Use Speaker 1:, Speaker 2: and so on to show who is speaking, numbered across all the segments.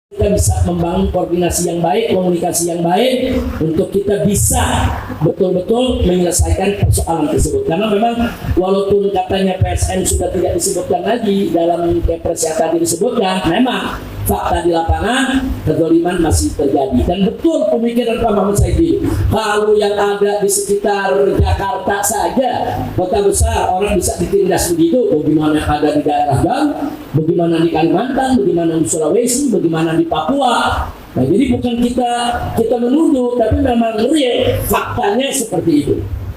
Speaker 1: kita bisa membangun koordinasi yang baik, komunikasi yang baik untuk kita bisa betul-betul menyelesaikan persoalan tersebut. Karena memang walaupun katanya PSN sudah tidak disebutkan lagi dalam Kepres yang tadi disebutkan, memang fakta di lapangan kezaliman masih terjadi. Dan betul pemikiran Pak Muhammad Saidi, kalau yang ada di sekitar Jakarta saja, kota besar, orang bisa ditindas begitu, bagaimana yang ada di daerah jauh, bagaimana di Kalimantan, bagaimana di Sulawesi, bagaimana di Papua. Nah, jadi bukan kita menuduh, tapi memang real faktanya seperti itu.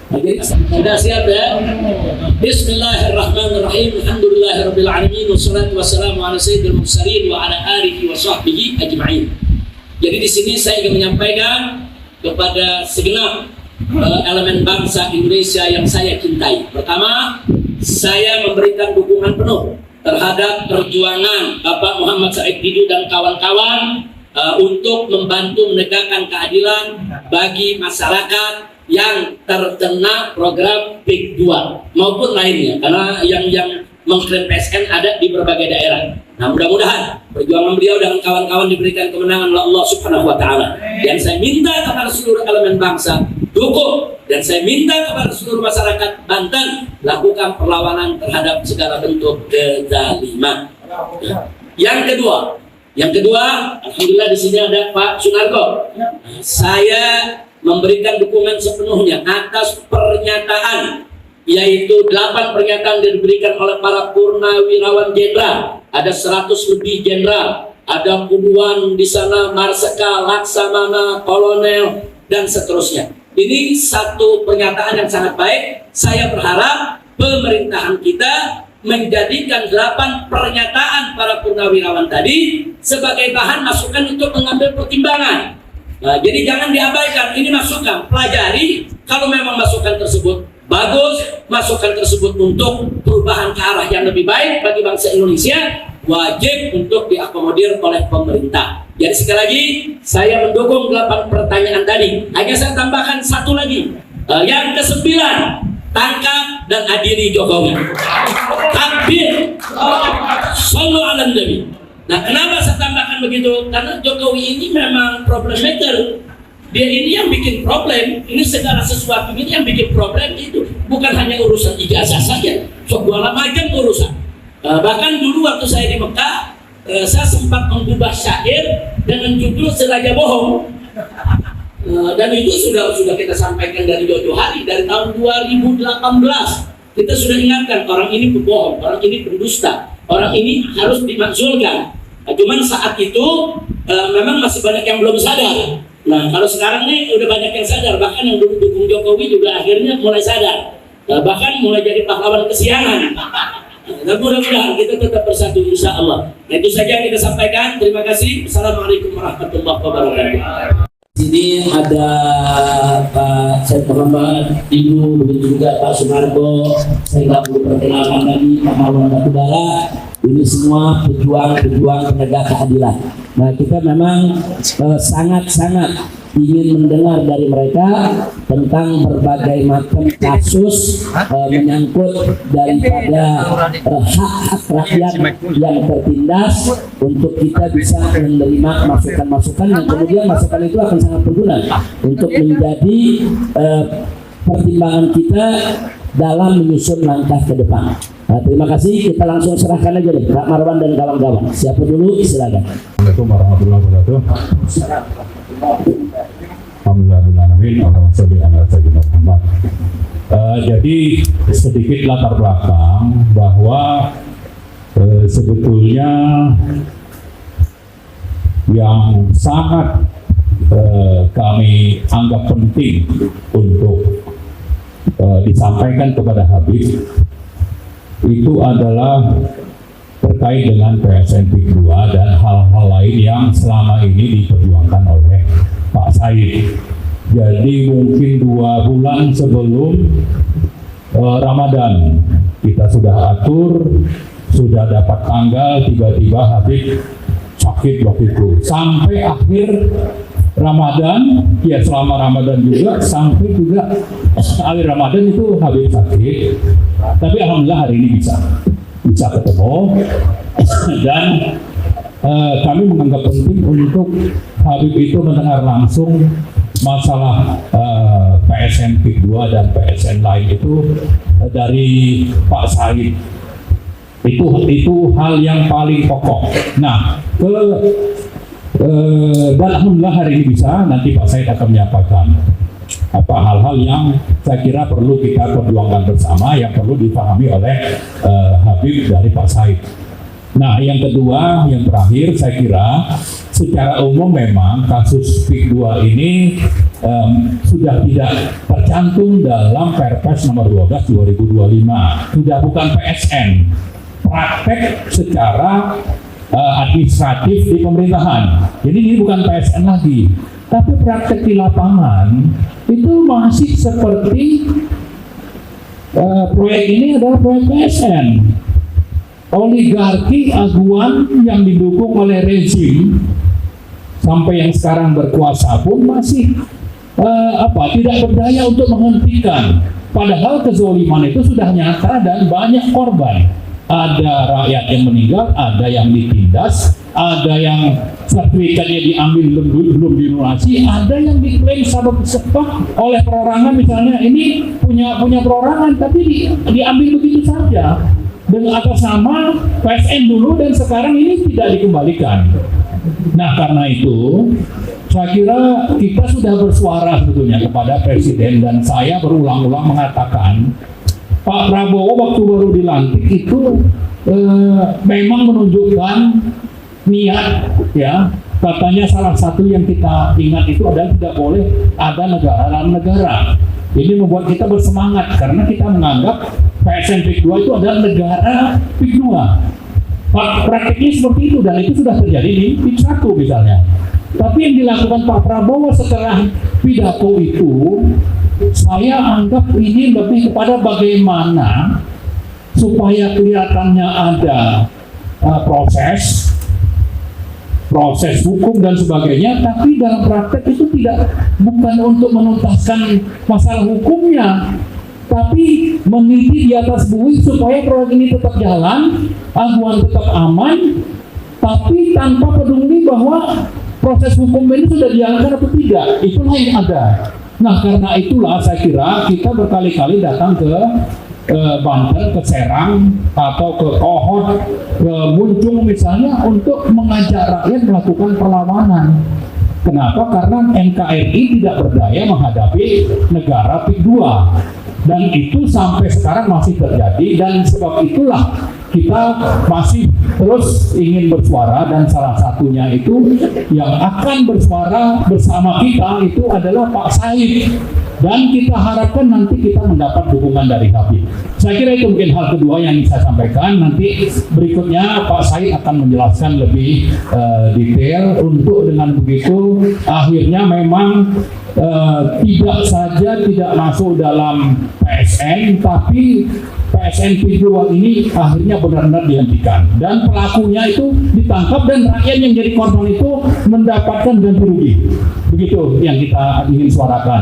Speaker 1: Nah, jadi sudah siap ya? Bismillahirrahmanirrahim. Alhamdulillahirabbil alamin wassalatu wassalamu ala sayyidil mursalin wa ala alihi wa sahbihi ajma'in. Jadi di sini saya ingin menyampaikan kepada segenap elemen bangsa Indonesia yang saya cintai. Pertama, saya memberikan dukungan penuh terhadap perjuangan Bapak Muhammad Said Didu dan kawan-kawan untuk membantu menegakkan keadilan bagi masyarakat yang terkena program PIK 2 maupun lainnya, karena yang mengklaim PSN ada di berbagai daerah. Nah, mudah-mudahan perjuangan beliau dan kawan-kawan diberikan kemenangan oleh Allah Subhanahu wa taala. Dan saya minta kepada seluruh elemen bangsa dukung, dan saya minta kepada seluruh masyarakat Banten lakukan perlawanan terhadap segala bentuk kezaliman. Yang kedua, alhamdulillah di sini ada Pak Sunarko. Saya memberikan dukungan sepenuhnya atas pernyataan, yaitu 8 pernyataan yang diberikan oleh para purnawirawan jenderal. Ada 100 lebih jenderal, ada puluhan di sana marsikal, laksamana, kolonel, dan seterusnya. Ini satu pernyataan yang sangat baik. Saya berharap pemerintahan kita menjadikan 8 pernyataan para purnawirawan tadi sebagai bahan masukan untuk mengambil pertimbangan. Nah, jadi jangan diabaikan, ini masukan, pelajari. Kalau memang masukan tersebut bagus, masukan tersebut untuk perubahan ke arah yang lebih baik bagi bangsa Indonesia, wajib untuk diakomodir oleh pemerintah. Jadi sekali lagi, saya mendukung 8 pertanyaan tadi. Hanya saya tambahkan satu lagi, yang ke-9, tangkap dan adili Jokowi. Takbir, sallu ala nabi. Nah, kenapa saya tambahkan begitu? Karena Jokowi ini memang problem maker. Dia ini yang bikin problem. Ini segala sesuatu ini yang bikin problem itu. Bukan hanya urusan ijazah saja. Segala macam urusan. Bahkan dulu waktu saya di Mekah, saya sempat mengubah syair dengan judul Seraja Bohong. Dan itu sudah kita sampaikan dari jauh-jauh hari. Dari tahun 2018. Kita sudah ingatkan, orang ini pembohong, orang ini pendusta, orang ini harus dimakzulkan. Cuman saat itu memang masih banyak yang belum sadar. Nah, kalau sekarang nih udah banyak yang sadar, bahkan yang dulu dukung Jokowi juga akhirnya mulai sadar, bahkan mulai jadi pahlawan kesiangan. Dan mudah-mudahan kita tetap bersatu insya Allah. Nah, itu saja yang kita sampaikan. Terima kasih. Assalamualaikum warahmatullahi wabarakatuh. Sini ada Pak Said Muhammad, Ibu, begitu juga Pak Sunarko. Saya nggak perlu perkenalkan lagi Pak Marwan Batubara. Ini semua pejuang penegak keadilan. Nah, kita memang sangat-sangat ingin mendengar dari mereka tentang berbagai macam kasus menyangkut daripada hak-hak rakyat yang tertindas, untuk kita bisa menerima masukan-masukan yang kemudian masukan itu akan sangat berguna untuk menjadi pertimbangan kita dalam menyusun langkah ke depan. Nah, terima kasih. Kita langsung serahkan aja deh Pak Marwan dan kawan-kawan. Siapa dulu? Silakan.
Speaker 2: Assalamualaikum warahmatullahi wabarakatuh. Alhamdulillah. Jadi sedikit latar belakang bahwa sebetulnya yang sangat kami anggap penting untuk disampaikan kepada Habib itu adalah terkait dengan PSN PIK 2 dan hal-hal lain yang selama ini diperjuangkan oleh Pak Said. Jadi mungkin 2 bulan sebelum Ramadan kita sudah atur, sudah dapat tanggal, tiba-tiba Habib sakit waktu itu. Sampai akhir Ramadan, ya selama Ramadan juga, sampai juga akhir Ramadan itu Habib sakit. Tapi alhamdulillah hari ini bisa ketemu, dan kami menganggap penting untuk Habib itu mendengar langsung masalah PSN PIK 2 dan PSN lain itu dari Pak Said. Itu hal yang paling pokok. Nah, dan alhamdulillah hari ini bisa, nanti Pak Said akan menyampaikan apa hal-hal yang saya kira perlu kita perjuangkan bersama, yang perlu dipahami oleh Habib dari Pak Said. Nah, yang kedua, yang terakhir, saya kira secara umum memang kasus PIK 2 ini sudah tidak tercantum dalam Perpres nomor 12 2025. Sudah bukan PSN, praktek secara administratif di pemerintahan. Jadi ini bukan PSN lagi, tapi praktek di lapangan itu masih seperti proyek ini adalah proyek PSN. Oligarki aguan yang didukung oleh rezim sampai yang sekarang berkuasa pun masih tidak berdaya untuk menghentikan. Padahal kezoliman itu sudah nyata dan banyak korban. Ada rakyat yang meninggal, ada yang ditindas, ada yang sertifikatnya diambil belum dilunasi, ada yang diklaim sabab oleh perorangan, misalnya ini punya perorangan tapi diambil begitu saja dengan atas nama PSN dulu dan sekarang ini tidak dikembalikan. Nah, karena itu saya kira kita sudah bersuara sebetulnya kepada Presiden, dan saya berulang-ulang mengatakan Pak Prabowo waktu baru dilantik itu memang menunjukkan niat, ya, katanya salah satu yang kita ingat itu adalah tidak boleh ada negara. Ini membuat kita bersemangat karena kita menganggap PSN PIK 2 itu adalah negara PIK 2. Praktiknya seperti itu, dan itu sudah terjadi di PIK 1 misalnya. Tapi yang dilakukan Pak Prabowo setelah pidato itu, saya anggap ini lebih kepada bagaimana supaya kelihatannya ada proses hukum dan sebagainya, tapi dalam praktek itu bukan untuk menuntaskan masalah hukumnya, tapi meniti di atas bui supaya proyek ini tetap jalan, aguan tetap aman, tapi tanpa peduli bahwa proses hukum ini sudah dijalankan atau tidak. Itulah yang ada. Nah, karena itulah saya kira kita berkali-kali datang ke Banten, ke Serang, atau ke Kohot, ke Munjung misalnya, untuk mengajak rakyat melakukan perlawanan. Kenapa? Karena NKRI tidak berdaya menghadapi negara PIK 2. Dan itu sampai sekarang masih terjadi, dan sebab itulah kita masih terus ingin bersuara, dan salah satunya itu yang akan bersuara bersama kita itu adalah Pak Said, dan kita harapkan nanti kita mendapat dukungan dari Habib. Saya kira itu mungkin hal kedua yang saya sampaikan. Nanti berikutnya Pak Said akan menjelaskan lebih detail. Untuk dengan begitu akhirnya memang tidak saja tidak masuk dalam PSN, tapi PSN PIK 2 ini akhirnya benar-benar dihentikan, dan pelakunya itu ditangkap, dan rakyat yang jadi korban itu mendapatkan ganti rugi. Begitu yang kita ingin suarakan.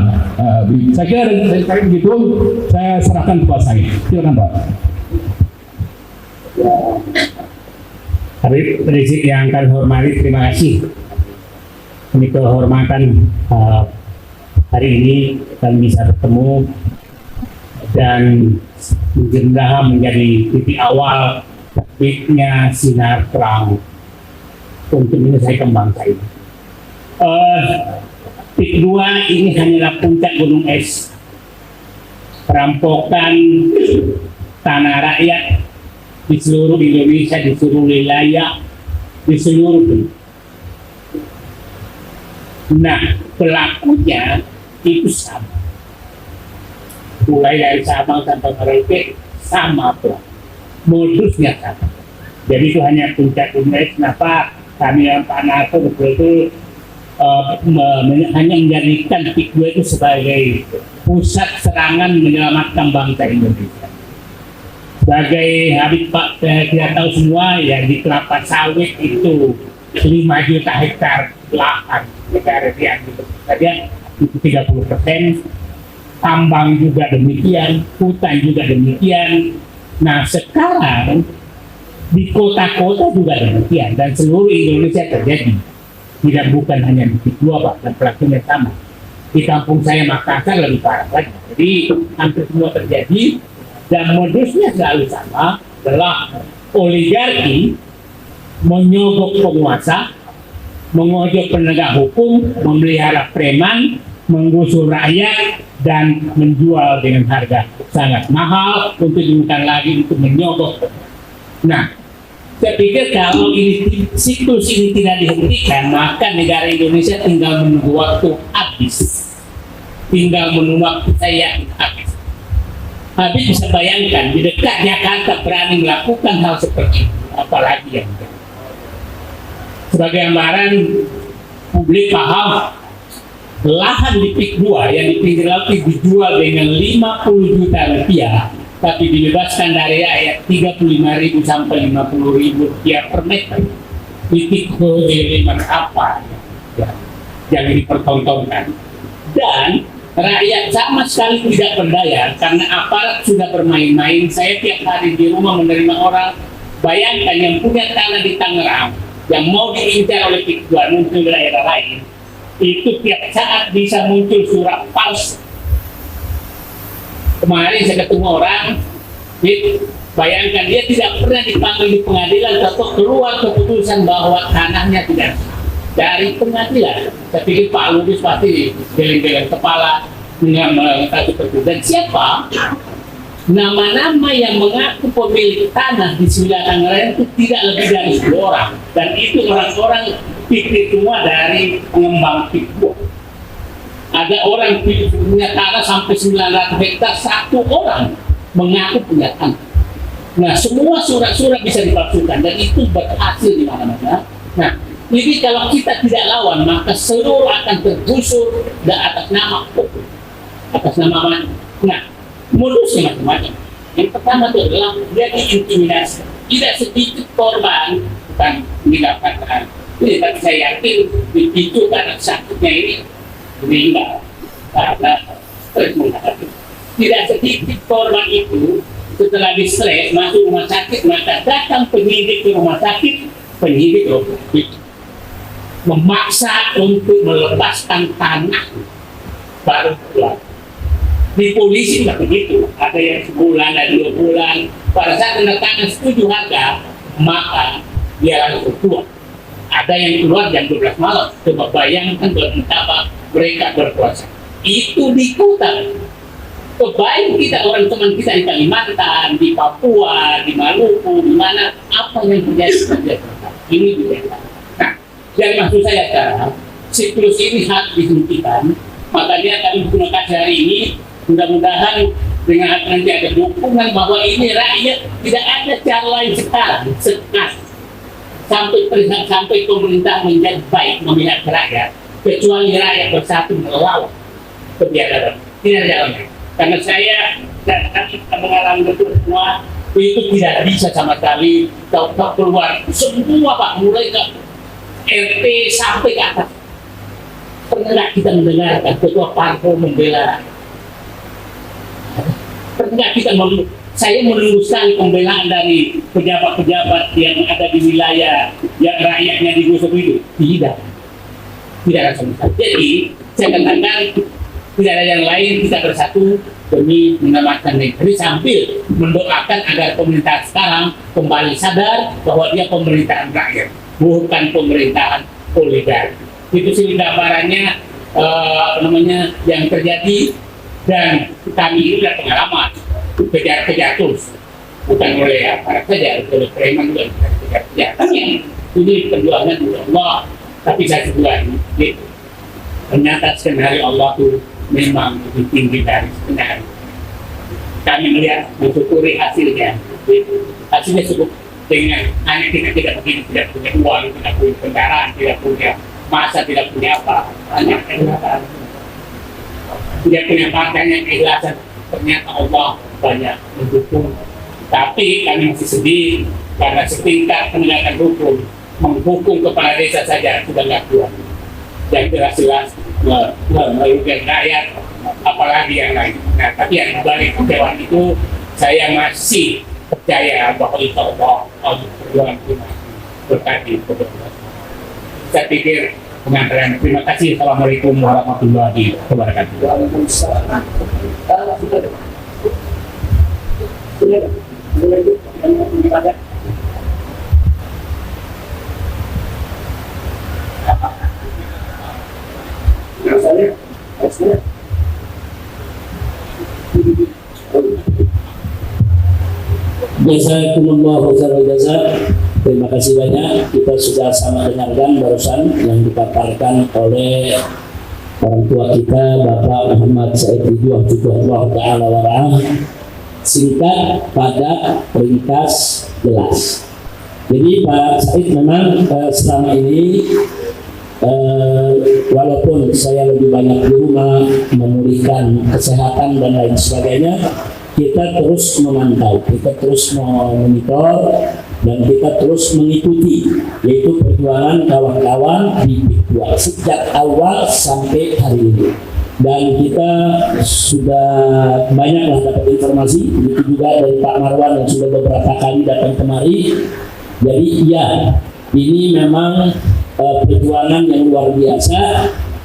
Speaker 2: Saya kira dari begitu saya serahkan ke Pak Said. Silakan Pak.
Speaker 3: Habib Rizik yang kami hormati, terima kasih. Ini kehormatan hari ini kami bisa bertemu, dan mudah-mudahan menjadi titik awal terbitnya sinar terang untuk menyelesaikan bangsa ini. PIK 2 ini hanyalah puncak gunung es. Perampokan tanah rakyat di seluruh Indonesia, di seluruh wilayah, di seluruh dunia. Nah, pelakunya itu sama. Mulai dari Sabang sampai Merauke sama pula, modusnya sama. Jadi itu hanya puncak gunung es. Kenapa kami yang Pak Narto betul-betul hanya menjadikan PIK 2 itu sebagai pusat serangan menyelamatkan bangsa Indonesia. Sebagai Habib Pak kita tahu semua ya, di kelapa sawit itu 5 juta hektar lahan negara diambil saja itu 30%. Tambang juga demikian, hutan juga demikian. Nah, sekarang Di kota-kota juga demikian, dan seluruh Indonesia terjadi. Tidak bukan hanya di Kedua Pak, dan pelakunya sama. Di kampung saya Makassar lebih parah lagi. Jadi hampir semua terjadi, dan modusnya selalu sama, adalah oligarki menyogok penguasa, mengojok penegak hukum, memelihara preman, menggusur rakyat, dan menjual dengan harga sangat mahal untuk digunakan lagi untuk menyogok. Nah, saya pikir kalau ini siklus ini tidak dihentikan, maka negara Indonesia tinggal menunggu waktu habis. Tinggal menunggu waktu saya habis. Habis bisa bayangkan di dekat Jakarta berani melakukan hal seperti itu, apalagi yang sebagai gambaran publik paham, lahan di PIK 2 yang di pinggir laut dijual dengan 50 juta rupiah, tapi dibebaskan dari rakyat 35.000 sampai 50.000 rupiah per meter. Itu keliman apa ya, yang dipertontonkan. Dan rakyat sama sekali tidak berdaya karena aparat sudah bermain-main. Saya tiap hari di rumah menerima orang, bayangkan yang punya tanah di Tangerang, yang mau diincar oleh PIK 2 muncul di daerah lain, itu tiap saat bisa muncul surat palsu. Kemarin saya ketemu orang, bayangkan dia tidak pernah dipanggil di pengadilan, atau keluar keputusan bahwa tanahnya tidak sah dari pengadilan. Saya pikir Pak Lubis pasti geleng-geleng kepala dengan melakukan seperti itu. Dan siapa nama-nama yang mengaku pemilik tanah di sebelah Tangerang itu tidak lebih dari 10 orang, dan itu orang-orang PIK semua dari pengembang PIK. Ada orang punya tanah sampai 900 hektar, satu orang mengaku punya tanah. Nah, semua surat-surat bisa dipalsukan dan itu berhasil di mana-mana. Nah, jadi kalau kita tidak lawan, maka seluruh akan tergusur atas nama hukum, atas nama mana. Nah, modusnya macam-macam. Yang pertama itu adalah dia diintimidasi. Tidak sedikit korban bukan mendapatkan. Ini tapi saya yakin itu karena sakitnya ini meninggal karena stres menghadapi. Tidak sedikit korban itu setelah di stres masuk rumah sakit, maka datang penyidik ke rumah sakit, penyidik memaksa untuk melepaskan tanah baru pulang. Di polisi tidak begitu, ada yang sebulan, ada 2 bulan. Pada saat tanda tangan setuju harga, maka dia langsung keluar. Ada yang keluar jam 12 malam. Coba bayangkan betapa mereka berkuasa. Itu di kota. Kebayang kita, orang teman kita di Kalimantan, di Papua, di Maluku, di mana, apa yang terjadi? Ini juga. Nah, yang maksud saya sekarang, siklus ini harus dihentikan. Makanya kami gunakan hari ini, mudah-mudahan dengan nanti ada dukungan bahwa ini rakyat tidak ada cara lain sekarang. Sampai pemerintah menjadi baik memihak rakyat, kecuali rakyat bersatu melawan kebiadaban. Tidak ada jalan. Karena saya dan kita mengalami betul semua itu tidak bisa sama sekali tahu keluar semua Pak, mulai ke RT sampai ke atas. Pernah kita mendengarkan ketua parpol membela? Pernah kita saya menunggu sekali pembelaan dari pejabat-pejabat yang ada di wilayah yang rakyatnya digusur itu. Tidak ada sama sekali. Jadi saya katakan tidak ada yang lain, kita bersatu demi menyelamatkan negeri sambil mendoakan agar pemerintah sekarang kembali sadar bahwa dia pemerintahan rakyat, bukan pemerintahan oligarki. Itu sih gambarannya yang terjadi, dan kami ini sudah pengalaman kejar-kejar terus, bukan oleh aparat saja, oleh preman juga kejar-kejar. Tapi ini perjuangan untuk Allah, tapi saya juga gitu. Ternyata skenario Allah itu memang lebih tinggi dari skenario. Kami melihat, mensyukuri hasilnya. Hasilnya cukup dengan hanya kita tidak begini, tidak punya uang, tidak punya kendaraan, tidak punya masa, tidak punya apa, hanya keikhlasan. Tidak punya partainya keikhlasan. Ternyata Allah banyak mendukung. Tapi kami masih sedih karena setingkat penegakan hukum menghukum kepala desa saja sudah nggak kuat. Yang jelas-jelas merugikan rakyat, apalagi yang lain. Nah, tapi yang balik kecewa itu saya masih percaya bahwa itu Allah perjuangan berkati. Saya pikir pengantaran. Terima kasih. Assalamualaikum warahmatullahi wabarakatuh.
Speaker 1: Jazakumullah khairal jazak. Terima kasih banyak. Kita sudah sama dengarkan barusan yang dipaparkan oleh orang tua kita, Bapak Muhammad Said Ridwan Allah Ta'ala warahmatuh. Singkat, padat, ringkas, jelas. Jadi Pak Said memang selama ini walaupun saya lebih banyak di rumah memulihkan kesehatan dan lain sebagainya, kita terus memantau, kita terus memonitor, dan kita terus mengikuti, yaitu perjuangan kawan-kawan di PIK 2 sejak awal sampai hari ini. Dan kita sudah banyaklah dapat informasi, begitu juga dari Pak Marwan yang sudah beberapa kali datang kemari. Jadi iya, ini memang perjuangan yang luar biasa,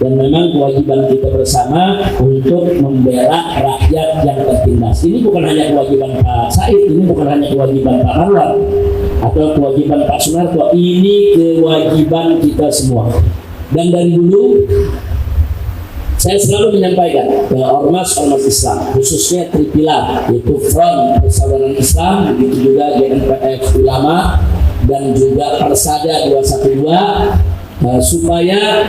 Speaker 1: dan memang kewajiban kita bersama untuk membela rakyat yang tertindas. Ini bukan hanya kewajiban Pak Said, ini bukan hanya kewajiban Pak Marwan atau kewajiban Pak Sunarto, ini kewajiban kita semua. Dan dari dulu saya selalu menyampaikan ke ormas-ormas Islam, khususnya Tripilar, yaitu Front Persaudaraan Islam, begitu juga GNPF Ulama, dan juga Persada 212, supaya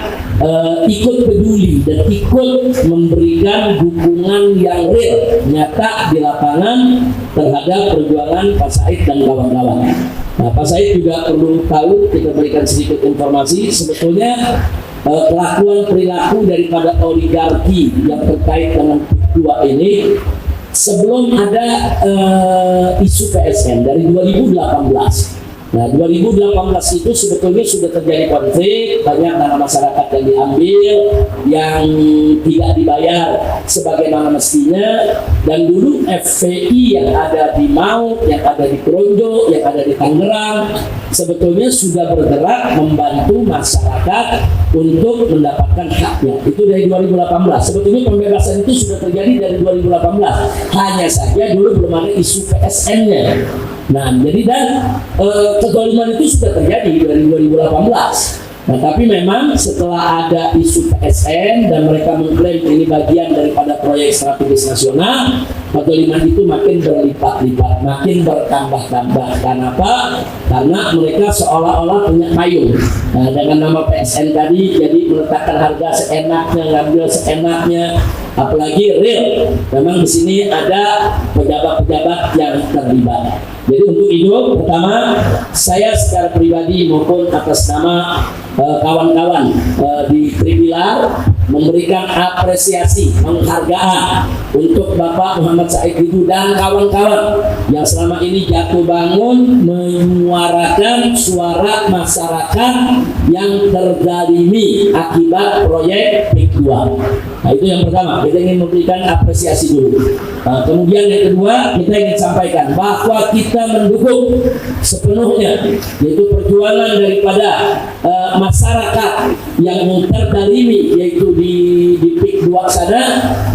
Speaker 1: ikut peduli dan ikut memberikan dukungan yang real, nyata di lapangan terhadap perjuangan Pak Said dan kawan-kawan. Nah, Pak Said juga perlu tahu, kita berikan sedikit informasi, sebetulnya kelakuan perilaku daripada oligarki yang terkait dengan dua ini sebelum ada isu PSN dari 2018. Nah, 2018 itu sebetulnya sudah terjadi konflik, banyak dana masyarakat yang diambil, yang tidak dibayar sebagaimana mestinya, dan dulu FPI yang ada di Maut, yang ada di Kronjo, yang ada di Tangerang, sebetulnya sudah bergerak membantu masyarakat untuk mendapatkan haknya. Itu dari 2018. Sebetulnya pembebasan itu sudah terjadi dari 2018. Hanya saja dulu belum ada isu PSN-nya. Nah, jadi dan kezaliman itu sudah terjadi dari 2018. Nah, tapi memang setelah ada isu PSN dan mereka mengklaim ini bagian daripada proyek strategis nasional, kezaliman itu makin berlipat-lipat, makin bertambah-tambah. Kenapa? Karena mereka seolah-olah punya payung. Nah, dengan nama PSN tadi, jadi meletakkan harga seenaknya, ngambil seenaknya. Apalagi real, memang di sini ada pejabat-pejabat yang terlibat. Jadi untuk itu, pertama, saya secara pribadi maupun atas nama kawan-kawan di Tripilar memberikan apresiasi, penghargaan untuk Bapak Muhammad Said Ridwan dan kawan-kawan yang selama ini jatuh bangun menyuarakan suara masyarakat yang terzalimi akibat proyek PIK 2. Nah, itu yang pertama, kita ingin memberikan apresiasi dulu. Kemudian yang kedua, kita ingin sampaikan bahwa kita mendukung sepenuhnya, yaitu perjuangan daripada masyarakat yang terzalimi, yaitu di PIK 2 sana,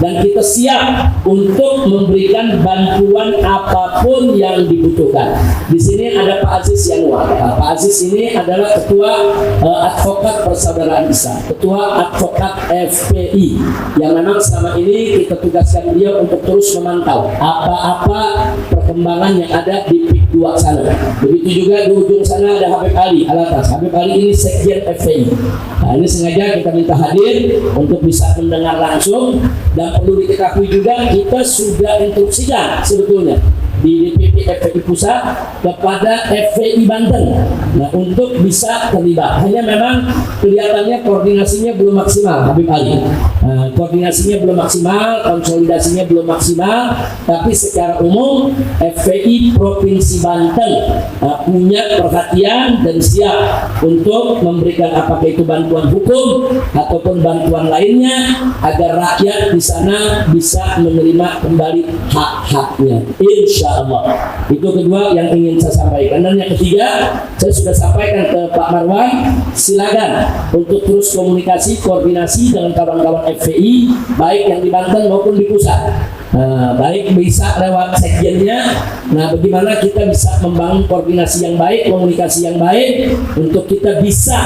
Speaker 1: dan kita siap untuk memberikan bantuan apapun yang dibutuhkan. Di sini ada Pak Aziz Yanuar. Pak Aziz ini adalah ketua advokat Persaudaraan Islam, ketua advokat FPI, yang memang selama ini kita tugaskan beliau untuk terus memantau apa-apa perkembangan yang ada di PIK 2 sana. Begitu juga di ujung sana ada Habib Ali Alatas. Habib Ali ini sekjen FPI. Nah, ini sengaja kita minta hadir untuk bisa mendengar langsung, dan perlu diketahui juga kita sudah instruksikan sebetulnya di DPP FPI Pusat kepada FPI Banten, nah, untuk bisa terlibat. Hanya memang kelihatannya koordinasinya belum maksimal, Habib Ali. Koordinasinya belum maksimal, konsolidasinya belum maksimal, tapi secara umum FPI Provinsi Banten punya perhatian dan siap untuk memberikan apakah itu bantuan hukum ataupun bantuan lainnya agar rakyat di sana bisa menerima kembali hak-haknya. Insya insya Allah. Itu kedua yang ingin saya sampaikan. Dan yang ketiga, saya sudah sampaikan ke Pak Marwan, silakan untuk terus komunikasi, koordinasi dengan kawan-kawan FPI, baik yang di Banten maupun di pusat. Baik bisa lewat sekjennya. Nah, bagaimana kita bisa membangun koordinasi yang baik, komunikasi yang baik untuk kita bisa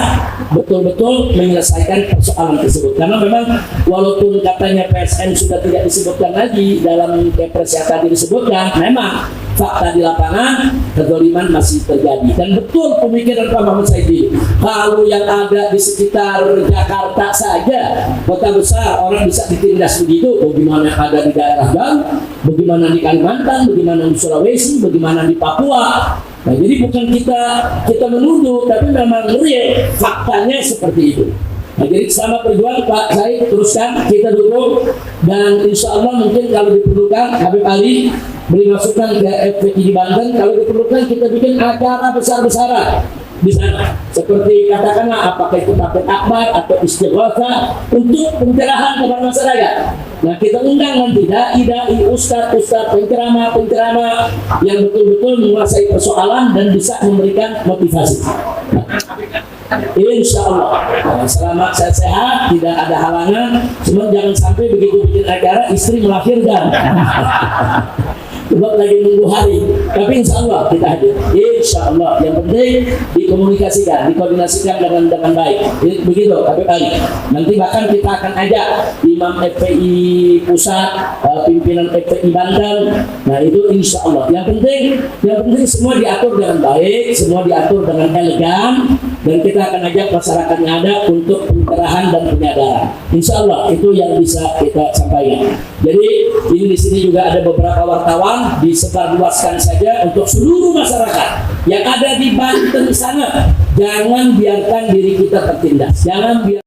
Speaker 1: betul-betul menyelesaikan persoalan tersebut. Karena memang walaupun katanya PSN sudah tidak disebutkan lagi dalam Kepres yang tadi disebutkan, memang fakta di lapangan kezaliman masih terjadi. Dan betul pemikiran Pak Muhammad Saidi, kalau yang ada di sekitar Jakarta saja, kota besar, orang bisa ditindas begitu, bagaimana yang ada di daerah jauh, bagaimana di Kalimantan, bagaimana di Sulawesi, bagaimana di Papua. Nah, jadi bukan kita menuduh, tapi memang real faktanya seperti itu. Nah, jadi selama perjuangan Pak Said teruskan, kita dukung, dan insya Allah mungkin kalau diperlukan Habib Ali beri masukan ke FPI di Banten, kalau diperlukan kita bikin acara besar-besaran di sana, seperti katakanlah apakah itu takbir akbar atau istighosa untuk pencerahan kepada masyarakat. Nah, kita undang nanti dai, ustaz, penceramah yang betul-betul menguasai persoalan dan bisa memberikan motivasi. Insya Allah, selama saya sehat, tidak ada halangan. Cuma jangan sampai begitu bikin acara istri melahirkan. Sebab lagi nunggu hari, tapi insya Allah kita hadir. Insya Allah, yang penting dikomunikasikan, dikoordinasikan dengan baik. Begitu, Habib Ali. Nanti bahkan kita akan ajak Imam FPI Pusat, pimpinan FPI Banten. Nah, itu insya Allah. Yang penting semua diatur dengan baik, semua diatur dengan elegan, dan kita akan ajak masyarakat yang ada untuk pencerahan dan penyadaran. Insya Allah itu yang bisa kita sampaikan. Jadi ini di sini juga ada beberapa wartawan, disebarluaskan saja untuk seluruh masyarakat yang ada di Banten sana. Jangan biarkan diri kita tertindas. Jangan biarkan